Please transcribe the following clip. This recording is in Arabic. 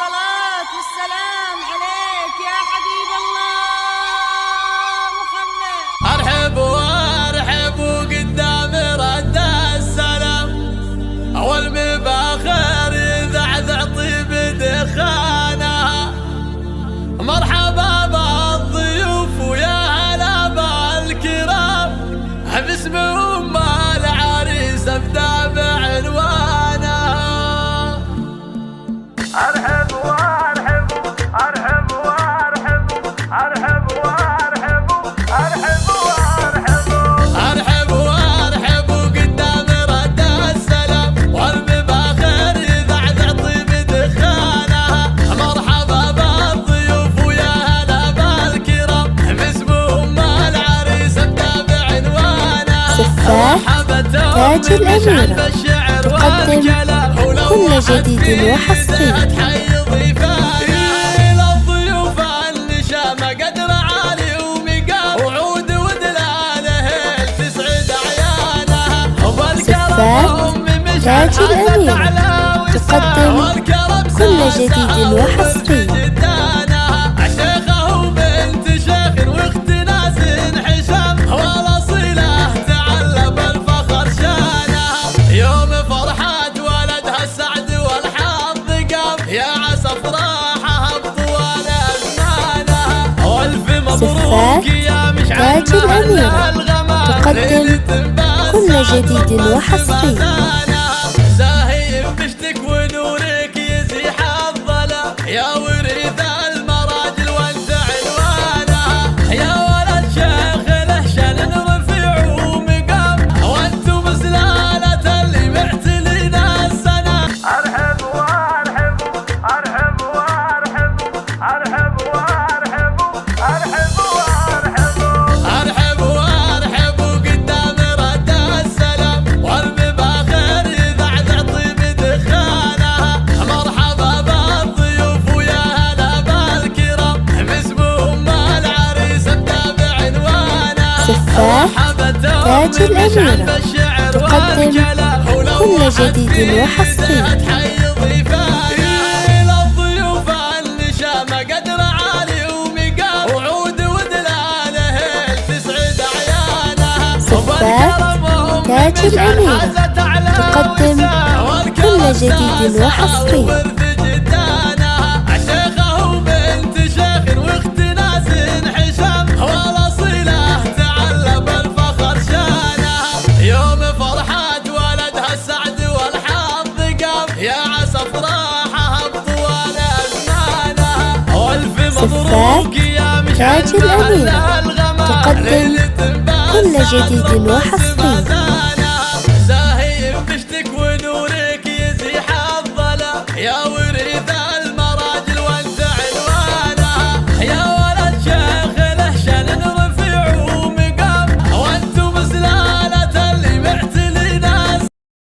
الصلاة والسلام عليك يا حبيب الله محمد. أرحب وأرحب قدام رد السلام، والمباخر يذعذع طيب دخانها. مرحبا بالضيوف ويا هلا بالكرام، باسم أم العريس أبدأ بعنوانها. أرحب وأرحب أرحب وأرحب أرحب وأرحب أرحب وأرحب أرحب وأرحب قدام رد السلام، والمباخر يذعذع طيب دخانها. مرحبا بالضيوف ويا هلا بالكرام، باسم أم العريس أبدأ بعنوانها. سفاح تاج الأميرة تقدم كل جديد وحصري. للضيوف النشامة قدر عالي ومقام، وعود ودلاله تسعد عيانها. سفاح تاج الأميرة تقدم كل جديد وحصري. شيخه وبنت شيخ واخت ناس حشام، والاصيله تعلم الفخر شانها. يوم فرحة ولدها السعد والحظ قام، يا عسى افراحها بطوال ازمانها. والف مبروك يا مشعل تاج الأميرة تقدم كل جديد وحصري. زاهي بشتك ونورك يزيح الظلام، يا وريث المراجل وانت عنوانها. يا ولد شيخ له شان رفيع ومقام، وانتم سلالة اللي معتلين السنة. ارحب وارحب ارحب وارحب ارحب وارحب ارحب وارحب ارحب وارحب قدام رد السلام، والمباخر يذعذع طيب دخانها. مرحبا بالضيوف ويا هلا بالكرام، باسم ام العريس ابدا بعنوانها. سفاح تاج الأميرة تقدم كل جديد وحصري. للضيوف النشامة قدر عالي ومقام، وعود ودلاله تسعد عيانها. سفاح تاج الأميرة تقدم كل جديد وحصري. شيخه وبنت شيخ واخت ناس حشام، والاصيله تعلم الفخر شانها. يوم فرحة ولدها السعد والحظ قام، يا عسى افراحها بطوال ازمانها. والف مبروك يا مشعل تاج الأميرة تقدم كل جديد وحصري. زاهي بشتك ونورك يزيح الظلام، يا